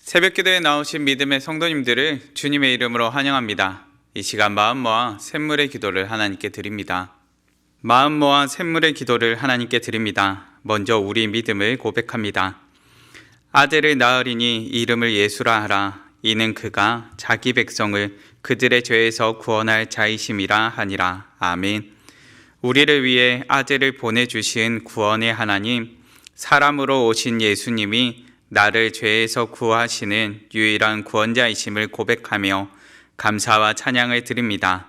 새벽기도에 나오신 믿음의 성도님들을 주님의 이름으로 환영합니다. 이 시간 마음 모아 샘물의 기도를 하나님께 드립니다. 마음 모아 샘물의 기도를 하나님께 드립니다. 먼저 우리 믿음을 고백합니다. 아들을 낳으리니 이름을 예수라 하라. 이는 그가 자기 백성을 그들의 죄에서 구원할 자이심이라 하니라. 아멘. 우리를 위해 아들을 보내주신 구원의 하나님, 사람으로 오신 예수님이 나를 죄에서 구하시는 유일한 구원자이심을 고백하며 감사와 찬양을 드립니다.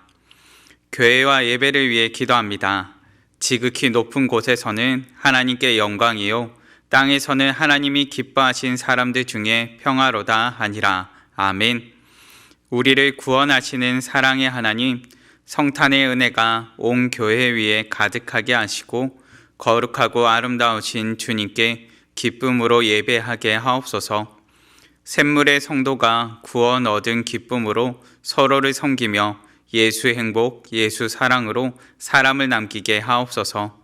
교회와 예배를 위해 기도합니다. 지극히 높은 곳에서는 하나님께 영광이요 땅에서는 하나님이 기뻐하신 사람들 중에 평화로다 하니라. 아멘. 우리를 구원하시는 사랑의 하나님, 성탄의 은혜가 온 교회 위에 가득하게 하시고 거룩하고 아름다우신 주님께 기쁨으로 예배하게 하옵소서. 샘물의 성도가 구원 얻은 기쁨으로 서로를 섬기며 예수 행복, 예수 사랑으로 사람을 남기게 하옵소서.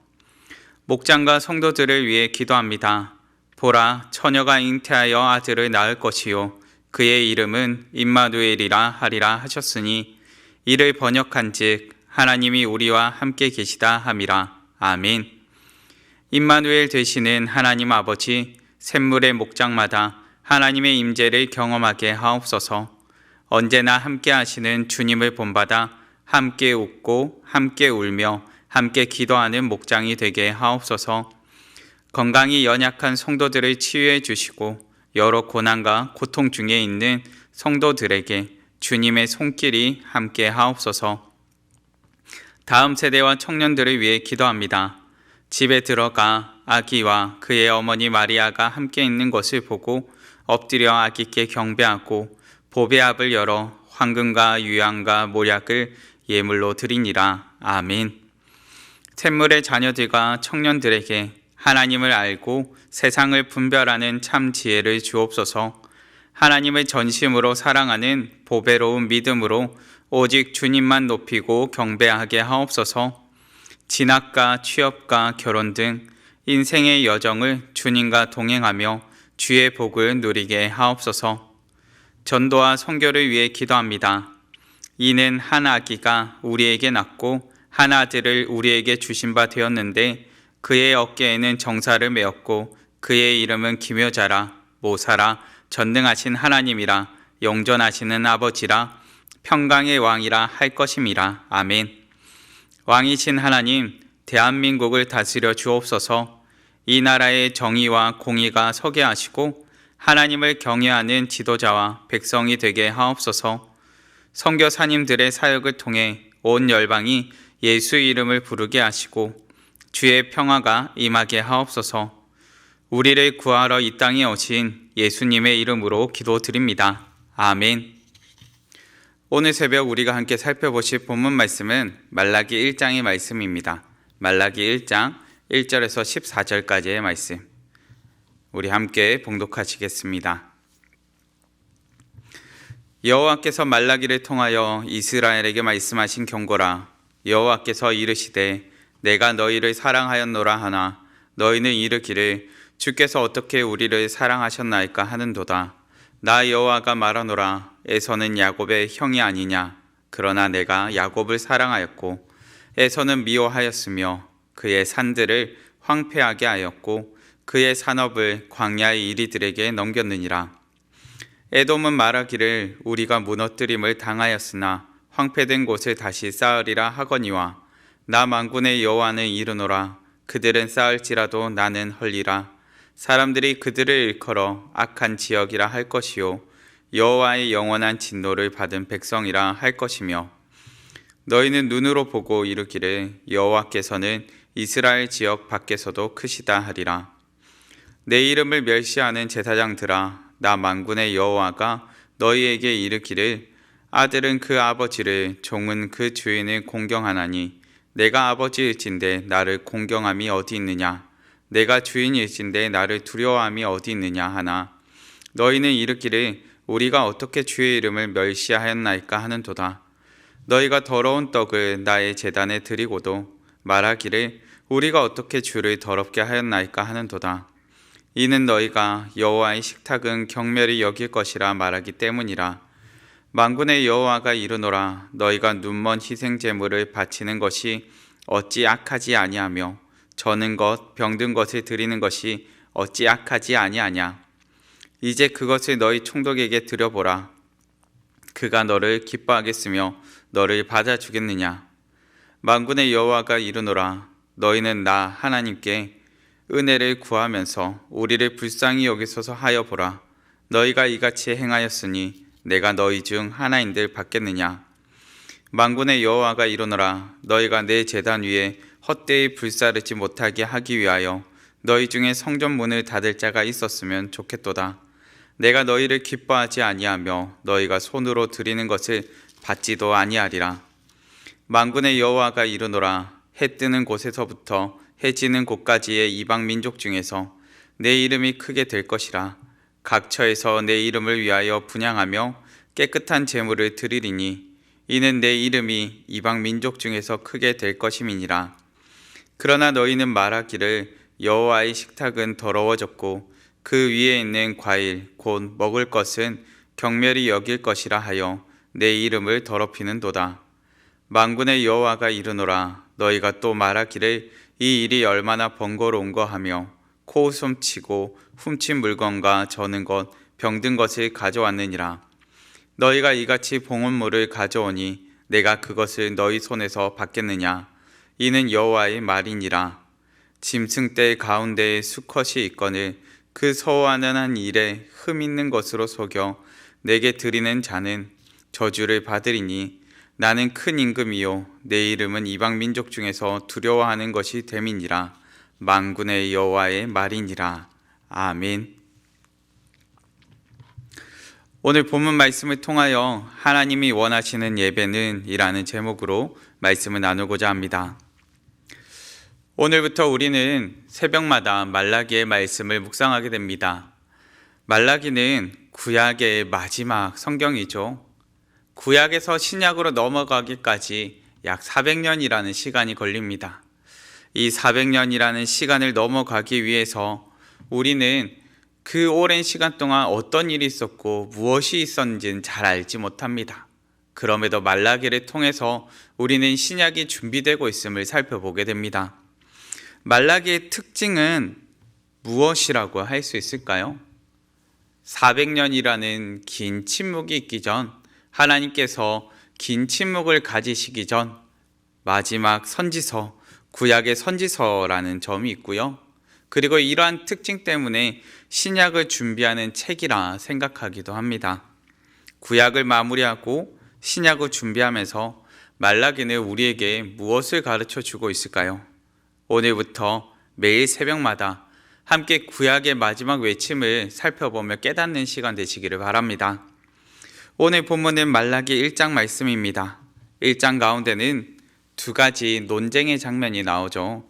목장과 성도들을 위해 기도합니다. 보라, 처녀가 잉태하여 아들을 낳을 것이요 그의 이름은 임마누엘이라 하리라 하셨으니 이를 번역한즉 하나님이 우리와 함께 계시다 함이라. 아멘. 임마누엘 되시는 하나님 아버지, 샘물의 목장마다 하나님의 임재를 경험하게 하옵소서. 언제나 함께 하시는 주님을 본받아 함께 웃고 함께 울며 함께 기도하는 목장이 되게 하옵소서. 건강이 연약한 성도들을 치유해 주시고 여러 고난과 고통 중에 있는 성도들에게 주님의 손길이 함께 하옵소서. 다음 세대와 청년들을 위해 기도합니다. 집에 들어가 아기와 그의 어머니 마리아가 함께 있는 것을 보고 엎드려 아기께 경배하고 보배압을 열어 황금과 유향과 모략을 예물로 드리니라. 아멘. 샘물의 자녀들과 청년들에게 하나님을 알고 세상을 분별하는 참 지혜를 주옵소서. 하나님을 전심으로 사랑하는 보배로운 믿음으로 오직 주님만 높이고 경배하게 하옵소서. 진학과 취업과 결혼 등 인생의 여정을 주님과 동행하며 주의 복을 누리게 하옵소서. 전도와 선교를 위해 기도합니다. 이는 한 아기가 우리에게 낳고 한 아들을 우리에게 주신 바 되었는데 그의 어깨에는 정사를 메었고 그의 이름은 기묘자라 모사라 전능하신 하나님이라 영전하시는 아버지라 평강의 왕이라 할 것임이라. 아멘. 왕이신 하나님, 대한민국을 다스려 주옵소서. 이 나라의 정의와 공의가 서게 하시고 하나님을 경외하는 지도자와 백성이 되게 하옵소서. 선교사님들의 사역을 통해 온 열방이 예수 이름을 부르게 하시고 주의 평화가 임하게 하옵소서. 우리를 구하러 이 땅에 오신 예수님의 이름으로 기도드립니다. 아멘. 오늘 새벽 우리가 함께 살펴보실 본문 말씀은 말라기 1장의 말씀입니다. 말라기 1장 1절에서 14절까지의 말씀. 우리 함께 봉독하시겠습니다. 여호와께서 말라기를 통하여 이스라엘에게 말씀하신 경고라. 여호와께서 이르시되 내가 너희를 사랑하였노라 하나 너희는 이르기를 주께서 어떻게 우리를 사랑하셨나이까 하는도다. 나 여호와가 말하노라. 에서는 야곱의 형이 아니냐. 그러나 내가 야곱을 사랑하였고 에서는 미워하였으며 그의 산들을 황폐하게 하였고 그의 산업을 광야의 이리들에게 넘겼느니라. 에돔은 말하기를 우리가 무너뜨림을 당하였으나 황폐된 곳을 다시 쌓으리라 하거니와 나 만군의 여호와는 이르노라. 그들은 쌓을지라도 나는 헐리라. 사람들이 그들을 일컬어 악한 지역이라 할 것이요 여호와의 영원한 진노를 받은 백성이라 할 것이며 너희는 눈으로 보고 이르기를 여호와께서는 이스라엘 지역 밖에서도 크시다 하리라. 내 이름을 멸시하는 제사장들아, 나 만군의 여호와가 너희에게 이르기를 아들은 그 아버지를 종은 그 주인을 공경하나니 내가 아버지일진데 나를 공경함이 어디 있느냐. 내가 주인일진데 나를 두려워함이 어디 있느냐 하나 너희는 이르기를 우리가 어떻게 주의 이름을 멸시하였나이까 하는도다. 너희가 더러운 떡을 나의 제단에 드리고도 말하기를 우리가 어떻게 주를 더럽게 하였나이까 하는도다. 이는 너희가 여호와의 식탁은 경멸히 여길 것이라 말하기 때문이라. 만군의 여호와가 이르노라. 너희가 눈먼 희생 제물을 바치는 것이 어찌 악하지 아니하며 저는 것 병든 것을 드리는 것이 어찌 악하지 아니하냐. 이제 그것을 너희 총독에게 드려보라. 그가 너를 기뻐하겠으며 너를 받아주겠느냐. 만군의 여호와가 이르노라. 너희는 나 하나님께 은혜를 구하면서 우리를 불쌍히 여기소서 하여 보라. 너희가 이같이 행하였으니 내가 너희 중 하나인들 받겠느냐. 만군의 여호와가 이르노라. 너희가 내 제단 위에 헛되이 불사르지 못하게 하기 위하여 너희 중에 성전 문을 닫을 자가 있었으면 좋겠도다. 내가 너희를 기뻐하지 아니하며 너희가 손으로 드리는 것을 받지도 아니하리라. 만군의 여호와가 이르노라. 해 뜨는 곳에서부터 해 지는 곳까지의 이방 민족 중에서 내 이름이 크게 될 것이라. 각처에서 내 이름을 위하여 분향하며 깨끗한 제물을 드리리니 이는 내 이름이 이방 민족 중에서 크게 될 것임이니라. 그러나 너희는 말하기를 여호와의 식탁은 더러워졌고 그 위에 있는 과일 곧 먹을 것은 경멸히 여길 것이라 하여 내 이름을 더럽히는도다. 만군의 여호와가 이르노라. 너희가 또 말하기를 이 일이 얼마나 번거로운가 하며 코웃음 치고 훔친 물건과 저는 것 병든 것을 가져왔느니라. 너희가 이같이 봉헌물을 가져오니 내가 그것을 너희 손에서 받겠느냐. 이는 여호와의 말이니라. 짐승떼 가운데에 수컷이 있거늘 그 서호하는 한 일에 흠 있는 것으로 속여 내게 드리는 자는 저주를 받으리니 나는 큰 임금이요 내 이름은 이방 민족 중에서 두려워하는 것이 됨이니라. 만군의 여호와의 말이니라. 아멘. 오늘 본문 말씀을 통하여 하나님이 원하시는 예배는 이라는 제목으로 말씀을 나누고자 합니다. 오늘부터 우리는 새벽마다 말라기의 말씀을 묵상하게 됩니다. 말라기는 구약의 마지막 성경이죠. 구약에서 신약으로 넘어가기까지 약 400년이라는 시간이 걸립니다. 이 400년이라는 시간을 넘어가기 위해서 우리는 그 오랜 시간 동안 어떤 일이 있었고 무엇이 있었는지는 잘 알지 못합니다. 그럼에도 말라기를 통해서 우리는 신약이 준비되고 있음을 살펴보게 됩니다. 말라기의 특징은 무엇이라고 할 수 있을까요? 400년이라는 긴 침묵이 있기 전, 하나님께서 긴 침묵을 가지시기 전 마지막 선지서, 구약의 선지서라는 점이 있고요. 그리고 이러한 특징 때문에 신약을 준비하는 책이라 생각하기도 합니다. 구약을 마무리하고 신약을 준비하면서 말라기는 우리에게 무엇을 가르쳐 주고 있을까요? 오늘부터 매일 새벽마다 함께 구약의 마지막 외침을 살펴보며 깨닫는 시간 되시기를 바랍니다. 오늘 본문은 말라기 1장 말씀입니다. 1장 가운데는 두 가지 논쟁의 장면이 나오죠.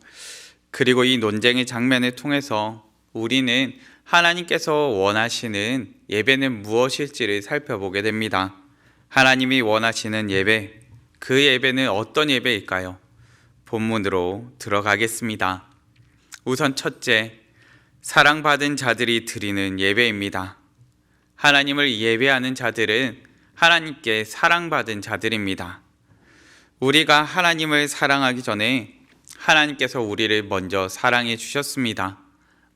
그리고 이 논쟁의 장면을 통해서 우리는 하나님께서 원하시는 예배는 무엇일지를 살펴보게 됩니다. 하나님이 원하시는 예배, 그 예배는 어떤 예배일까요? 본문으로 들어가겠습니다. 우선 첫째, 사랑받은 자들이 드리는 예배입니다. 하나님을 예배하는 자들은 하나님께 사랑받은 자들입니다. 우리가 하나님을 사랑하기 전에 하나님께서 우리를 먼저 사랑해 주셨습니다.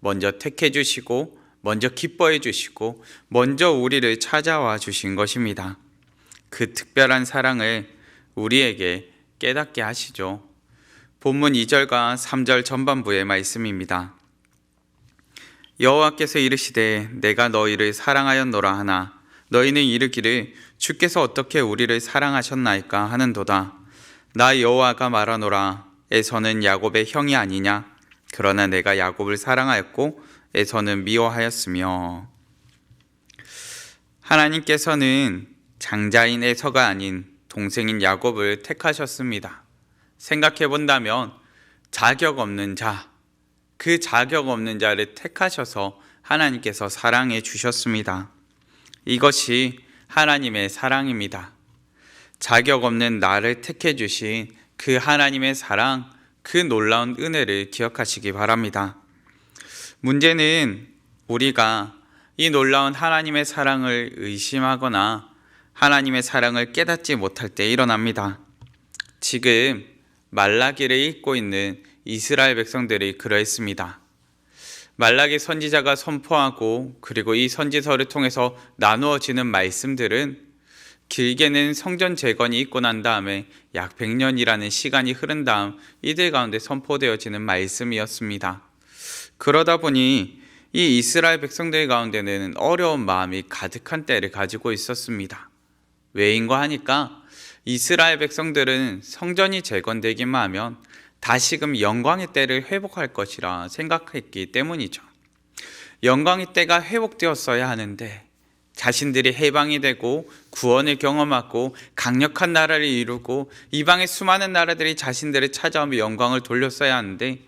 먼저 택해 주시고, 먼저 기뻐해 주시고, 먼저 우리를 찾아와 주신 것입니다. 그 특별한 사랑을 우리에게 깨닫게 하시죠. 본문 2절과 3절 전반부의 말씀입니다. 여호와께서 이르시되 내가 너희를 사랑하였노라 하나 너희는 이르기를 주께서 어떻게 우리를 사랑하셨나이까 하는도다. 나 여호와가 말하노라. 에서는 야곱의 형이 아니냐? 그러나 내가 야곱을 사랑하였고 에서는 미워하였으며. 하나님께서는 장자인 에서가 아닌 동생인 야곱을 택하셨습니다. 생각해 본다면 자격 없는 자, 그 자격 없는 자를 택하셔서 하나님께서 사랑해 주셨습니다. 이것이 하나님의 사랑입니다. 자격 없는 나를 택해 주신 그 하나님의 사랑, 그 놀라운 은혜를 기억하시기 바랍니다. 문제는 우리가 이 놀라운 하나님의 사랑을 의심하거나 하나님의 사랑을 깨닫지 못할 때 일어납니다. 지금 말라기를 읽고 있는 이스라엘 백성들이 그러했습니다. 말라기 선지자가 선포하고 그리고 이 선지서를 통해서 나누어지는 말씀들은 길게는 성전 재건이 있고 난 다음에 약 100년이라는 시간이 흐른 다음 이들 가운데 선포되어지는 말씀이었습니다. 그러다 보니 이 이스라엘 백성들 가운데는 어려운 마음이 가득한 때를 가지고 있었습니다. 왜인가 하니까 이스라엘 백성들은 성전이 재건되기만 하면 다시금 영광의 때를 회복할 것이라 생각했기 때문이죠. 영광의 때가 회복되었어야 하는데 자신들이 해방이 되고 구원을 경험하고 강력한 나라를 이루고 이방의 수많은 나라들이 자신들을 찾아오며 영광을 돌렸어야 하는데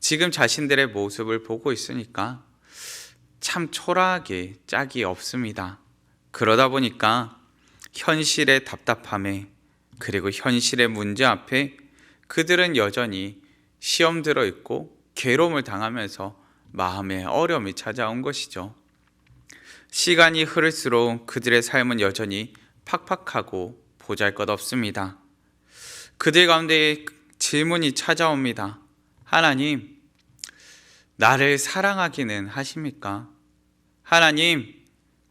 지금 자신들의 모습을 보고 있으니까 참 초라하게 짝이 없습니다. 그러다 보니까 현실의 답답함에 그리고 현실의 문제 앞에 그들은 여전히 시험 들어 있고 괴로움을 당하면서 마음에 어려움이 찾아온 것이죠. 시간이 흐를수록 그들의 삶은 여전히 팍팍하고 보잘것없습니다. 그들 가운데 질문이 찾아옵니다. 하나님, 나를 사랑하기는 하십니까? 하나님,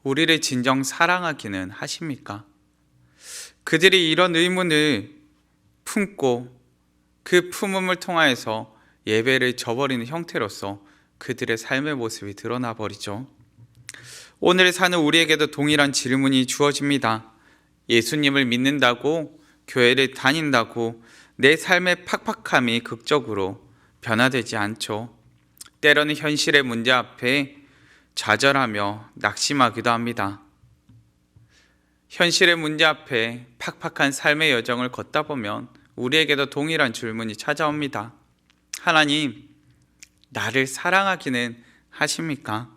우리를 진정 사랑하기는 하십니까? 그들이 이런 의문을 품고 그 품음을 통하여서 예배를 저버리는 형태로서 그들의 삶의 모습이 드러나 버리죠. 오늘 사는 우리에게도 동일한 질문이 주어집니다. 예수님을 믿는다고, 교회를 다닌다고 내 삶의 팍팍함이 극적으로 변화되지 않죠. 때로는 현실의 문제 앞에 좌절하며 낙심하기도 합니다. 현실의 문제 앞에 팍팍한 삶의 여정을 걷다 보면 우리에게도 동일한 질문이 찾아옵니다. 하나님, 나를 사랑하기는 하십니까?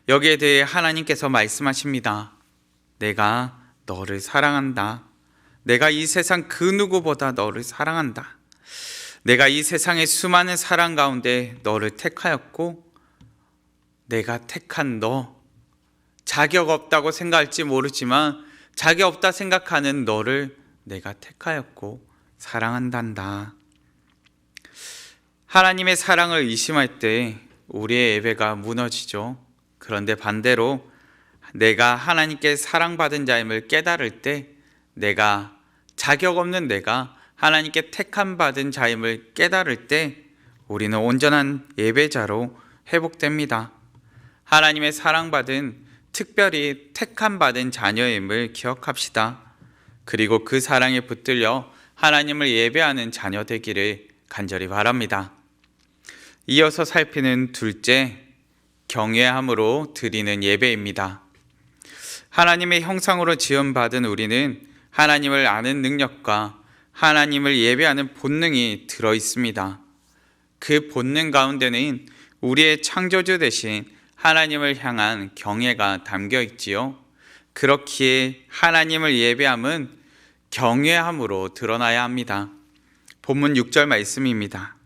여기에 대해 하나님께서 말씀하십니다. 내가 너를 사랑한다. 내가 이 세상 그 누구보다 너를 사랑한다. 내가 이 세상의 수많은 사랑 가운데 너를 택하였고 내가 택한 너, 자격 없다고 생각할지 모르지만 자격 없다 생각하는 너를 내가 택하였고 사랑한단다. 하나님의 사랑을 의심할 때 우리의 예배가 무너지죠. 그런데 반대로 내가 하나님께 사랑받은 자임을 깨달을 때 내가 자격 없는 내가 하나님께 택함 받은 자임을 깨달을 때 우리는 온전한 예배자로 회복됩니다. 하나님의 사랑받은 특별히 택함 받은 자녀임을 기억합시다. 그리고 그 사랑에 붙들려 하나님을 예배하는 자녀 되기를 간절히 바랍니다. 이어서 살피는 둘째, 경외함으로 드리는 예배입니다. 하나님의 형상으로 지음받은 우리는 하나님을 아는 능력과 하나님을 예배하는 본능이 들어 있습니다. 그 본능 가운데는 우리의 창조주 대신 하나님을 향한 경외가 담겨 있지요. 그렇기에 하나님을 예배함은 경외함으로 드러나야 합니다. 본문 6절 말씀입니다.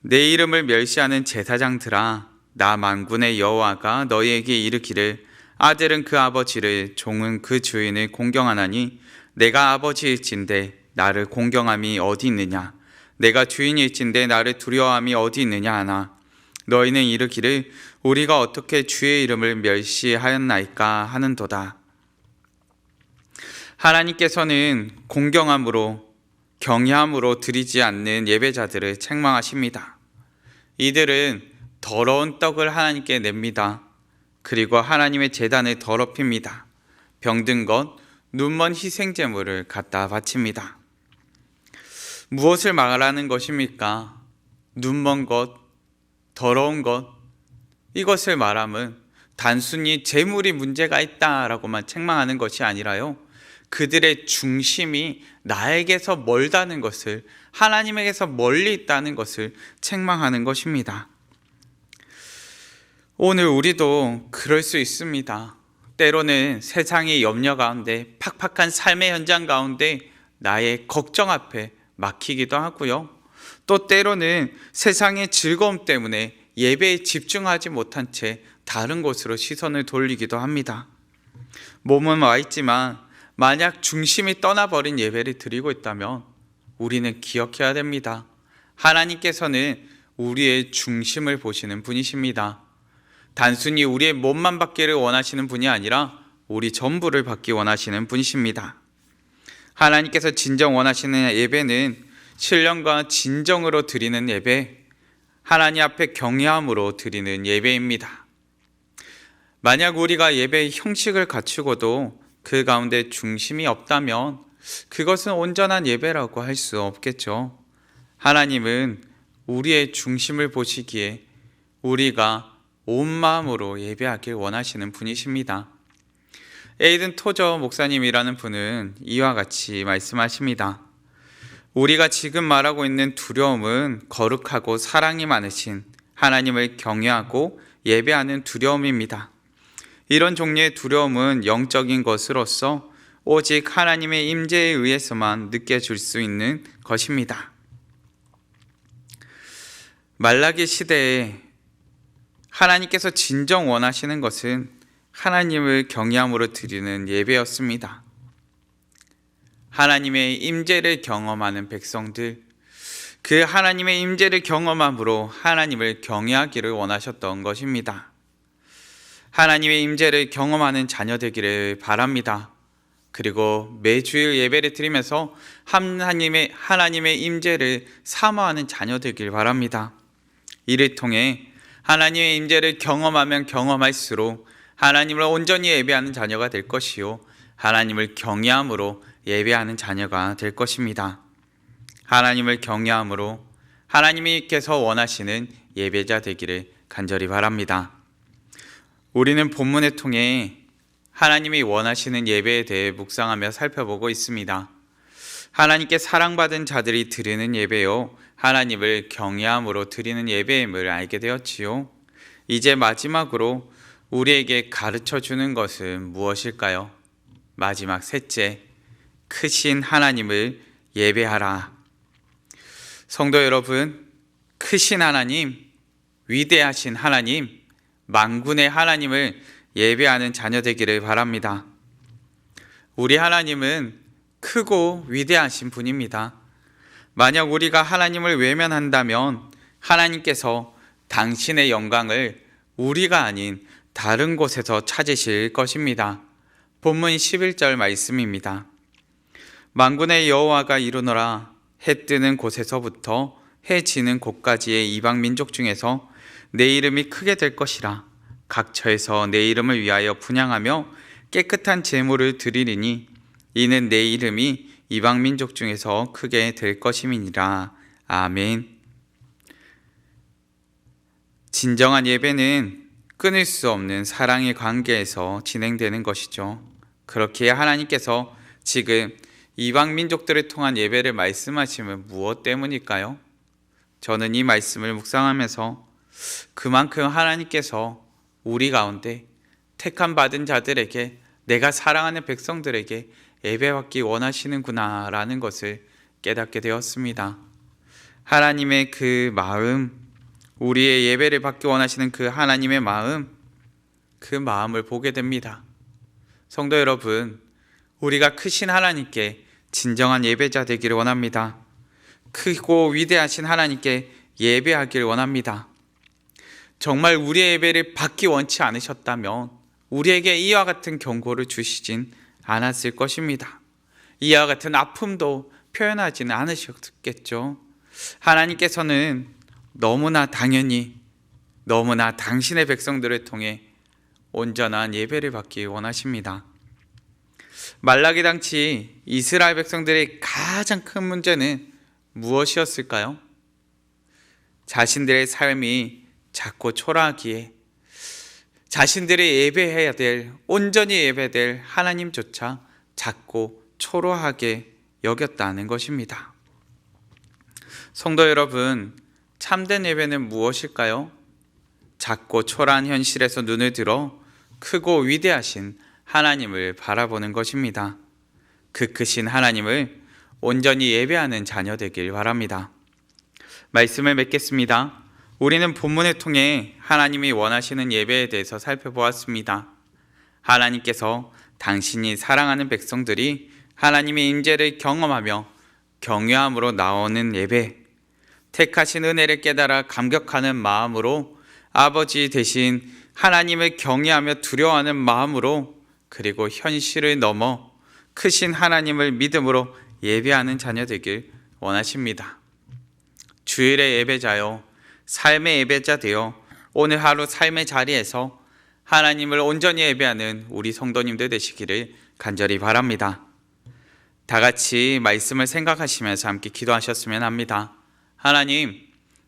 내 이름을 멸시하는 제사장들아, 나 만군의 여호와가 너희에게 이르기를 아들은 그 아버지를 종은 그 주인을 공경하나니 내가 아버지일진데 나를 공경함이 어디 있느냐? 내가 주인일진데 나를 두려워함이 어디 있느냐 하나 너희는 이르기를 우리가 어떻게 주의 이름을 멸시하였나이까 하는도다. 하나님께서는 공경함으로 경외함으로 드리지 않는 예배자들을 책망하십니다. 이들은 더러운 떡을 하나님께 냅니다. 그리고 하나님의 제단을 더럽힙니다. 병든 것, 눈먼 희생제물을 갖다 바칩니다. 무엇을 말하는 것입니까? 눈먼 것, 더러운 것, 이것을 말하면 단순히 재물이 문제가 있다라고만 책망하는 것이 아니라요, 그들의 중심이 나에게서 멀다는 것을, 하나님에게서 멀리 있다는 것을 책망하는 것입니다. 오늘 우리도 그럴 수 있습니다. 때로는 세상의 염려 가운데, 팍팍한 삶의 현장 가운데 나의 걱정 앞에 막히기도 하고요. 또 때로는 세상의 즐거움 때문에 예배에 집중하지 못한 채 다른 곳으로 시선을 돌리기도 합니다. 몸은 와 있지만 만약 중심이 떠나버린 예배를 드리고 있다면 우리는 기억해야 됩니다. 하나님께서는 우리의 중심을 보시는 분이십니다. 단순히 우리의 몸만 받기를 원하시는 분이 아니라 우리 전부를 받기 원하시는 분이십니다. 하나님께서 진정 원하시는 예배는 신령과 진정으로 드리는 예배, 하나님 앞에 경외함으로 드리는 예배입니다. 만약 우리가 예배의 형식을 갖추고도 그 가운데 중심이 없다면 그것은 온전한 예배라고 할 수 없겠죠. 하나님은 우리의 중심을 보시기에 우리가 온 마음으로 예배하길 원하시는 분이십니다. 에이든 토저 목사님이라는 분은 이와 같이 말씀하십니다. 우리가 지금 말하고 있는 두려움은 거룩하고 사랑이 많으신 하나님을 경외하고 예배하는 두려움입니다. 이런 종류의 두려움은 영적인 것으로서 오직 하나님의 임재에 의해서만 느껴질 수 있는 것입니다. 말라기 시대에 하나님께서 진정 원하시는 것은 하나님을 경외함으로 드리는 예배였습니다. 하나님의 임재를 경험하는 백성들, 그 하나님의 임재를 경험함으로 하나님을 경외하기를 원하셨던 것입니다. 하나님의 임재를 경험하는 자녀 되기를 바랍니다. 그리고 매주일 예배를 드리면서 하나님의 임재를 사모하는 자녀 되길 바랍니다. 이를 통해 하나님의 임재를 경험하면 경험할수록 하나님을 온전히 예배하는 자녀가 될 것이요, 하나님을 경외함으로 예배하는 자녀가 될 것입니다. 하나님을 경외함으로 하나님께서 원하시는 예배자 되기를 간절히 바랍니다. 우리는 본문을 통해 하나님이 원하시는 예배에 대해 묵상하며 살펴보고 있습니다. 하나님께 사랑받은 자들이 드리는 예배요, 하나님을 경외함으로 드리는 예배임을 알게 되었지요. 이제 마지막으로 우리에게 가르쳐 주는 것은 무엇일까요? 마지막 셋째, 크신 하나님을 예배하라. 성도 여러분, 크신 하나님, 위대하신 하나님, 만군의 하나님을 예배하는 자녀 되기를 바랍니다. 우리 하나님은 크고 위대하신 분입니다. 만약 우리가 하나님을 외면한다면 하나님께서 당신의 영광을 우리가 아닌 다른 곳에서 찾으실 것입니다. 본문 11절 말씀입니다. 만군의 여호와가 이르노라. 해 뜨는 곳에서부터 해 지는 곳까지의 이방 민족 중에서 내 이름이 크게 될 것이라. 각처에서 내 이름을 위하여 분향하며 깨끗한 제물을 드리리니 이는 내 이름이 이방 민족 중에서 크게 될 것임이니라. 아멘. 진정한 예배는 끊을 수 없는 사랑의 관계에서 진행되는 것이죠. 그렇기에 하나님께서 지금 이방 민족들을 통한 예배를 말씀하시면 무엇 때문일까요? 저는 이 말씀을 묵상하면서 그만큼 하나님께서 우리 가운데 택함 받은 자들에게, 내가 사랑하는 백성들에게 예배받기 원하시는구나 라는 것을 깨닫게 되었습니다. 하나님의 그 마음, 우리의 예배를 받기 원하시는 그 하나님의 마음, 그 마음을 보게 됩니다. 성도 여러분, 우리가 크신 하나님께 진정한 예배자 되기를 원합니다. 크고 위대하신 하나님께 예배하기를 원합니다. 정말 우리의 예배를 받기 원치 않으셨다면 우리에게 이와 같은 경고를 주시진 않았을 것입니다. 이와 같은 아픔도 표현하지는 않으셨겠죠. 하나님께서는 너무나 당연히, 너무나 당신의 백성들을 통해 온전한 예배를 받기 원하십니다. 말라기 당시 이스라엘 백성들의 가장 큰 문제는 무엇이었을까요? 자신들의 삶이 작고 초라하기에 자신들이 예배해야 될, 온전히 예배될 하나님조차 작고 초라하게 여겼다는 것입니다. 성도 여러분, 참된 예배는 무엇일까요? 작고 초라한 현실에서 눈을 들어 크고 위대하신 하나님을 바라보는 것입니다. 그 크신 하나님을 온전히 예배하는 자녀 되길 바랍니다. 말씀을 맺겠습니다. 우리는 본문을 통해 하나님이 원하시는 예배에 대해서 살펴보았습니다. 하나님께서 당신이 사랑하는 백성들이 하나님의 임재를 경험하며 경외함으로 나오는 예배, 택하신 은혜를 깨달아 감격하는 마음으로 아버지 대신 하나님을 경외하며 두려워하는 마음으로 그리고 현실을 넘어 크신 하나님을 믿음으로 예배하는 자녀 되길 원하십니다. 주일의 예배자요, 삶의 예배자 되어 오늘 하루 삶의 자리에서 하나님을 온전히 예배하는 우리 성도님들 되시기를 간절히 바랍니다. 다 같이 말씀을 생각하시면서 함께 기도하셨으면 합니다. 하나님,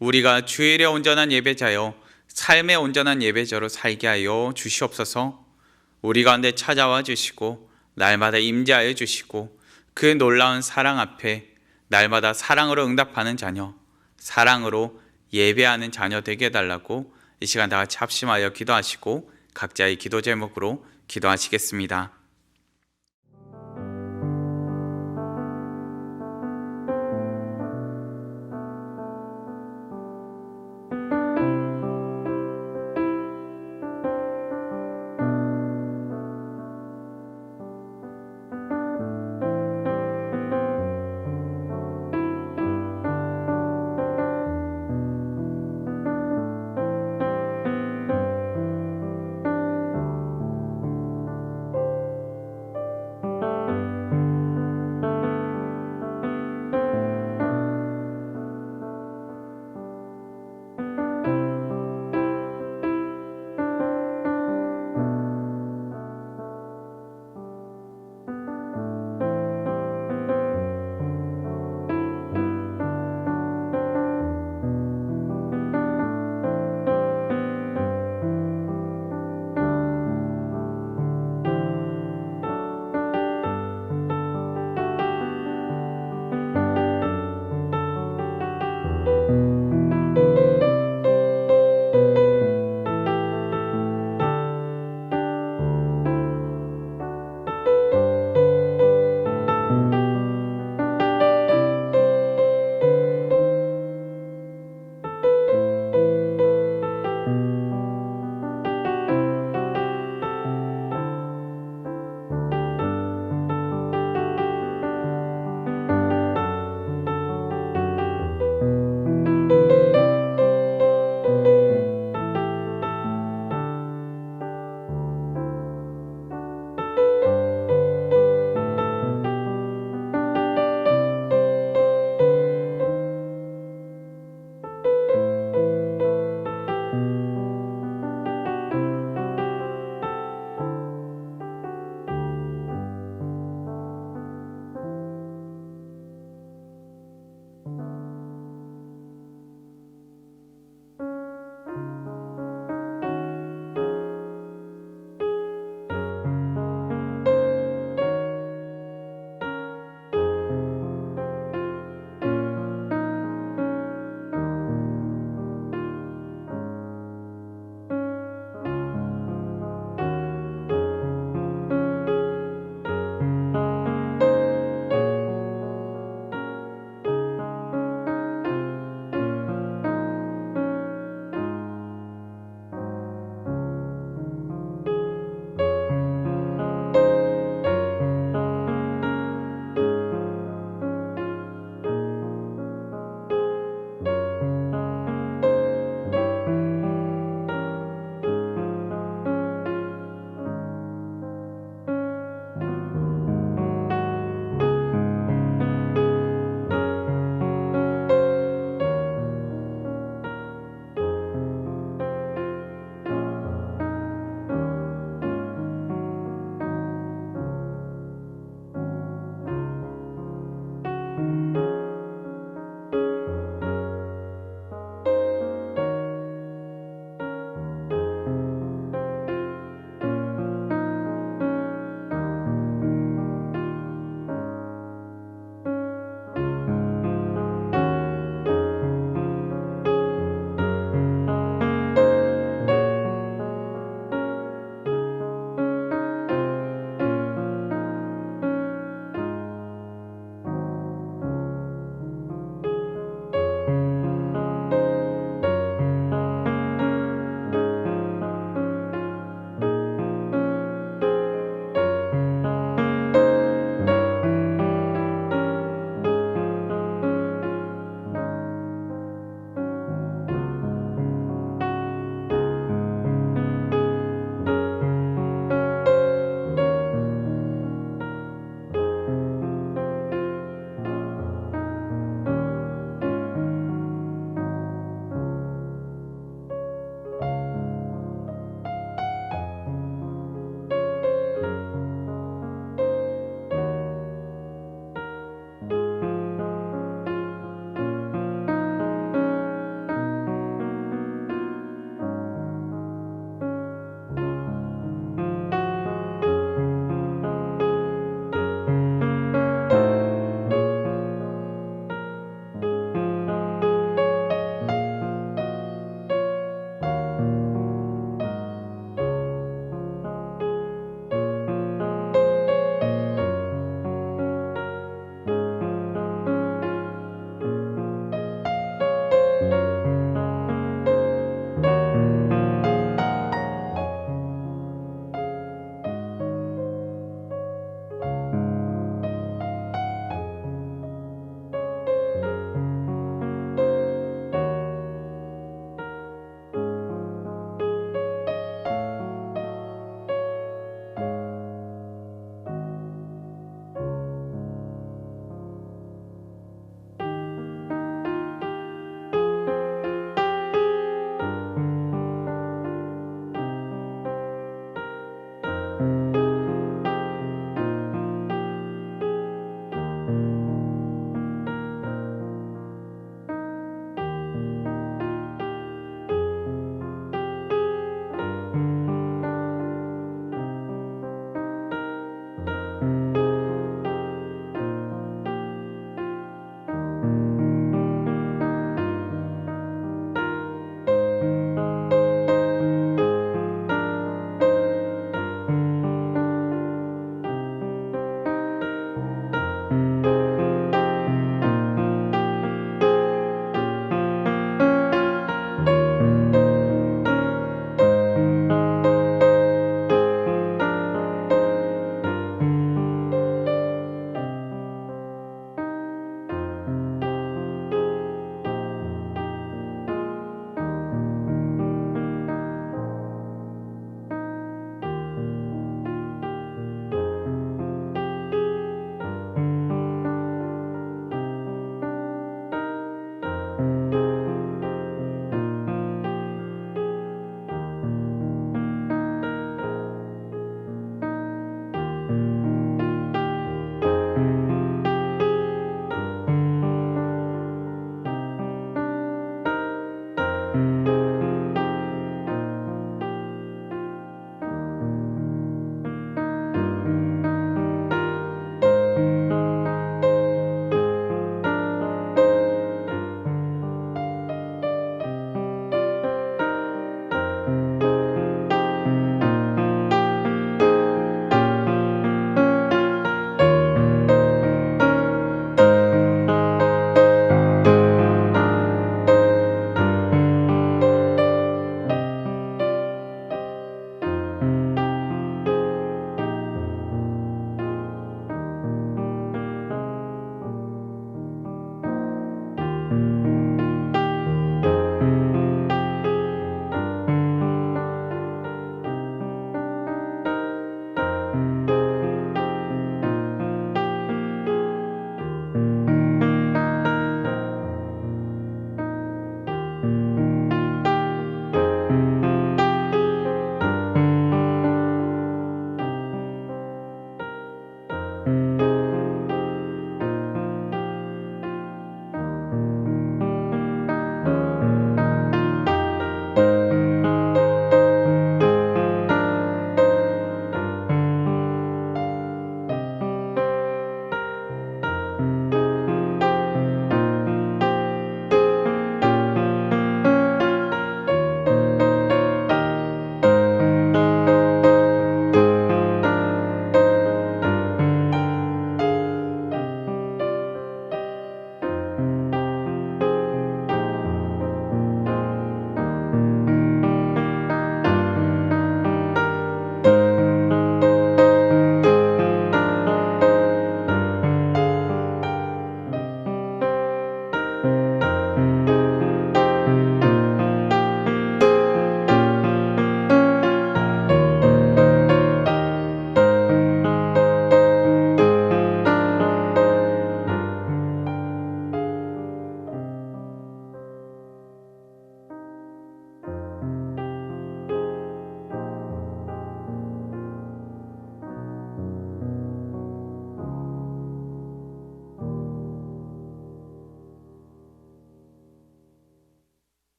우리가 주일의 온전한 예배자요, 삶의 온전한 예배자로 살게 하여 주시옵소서. 우리 가운데 찾아와 주시고 날마다 임재하여 주시고 그 놀라운 사랑 앞에 날마다 사랑으로 응답하는 자녀, 사랑으로 예배하는 자녀 되게 해달라고 이 시간 다 같이 합심하여 기도하시고 각자의 기도 제목으로 기도하시겠습니다.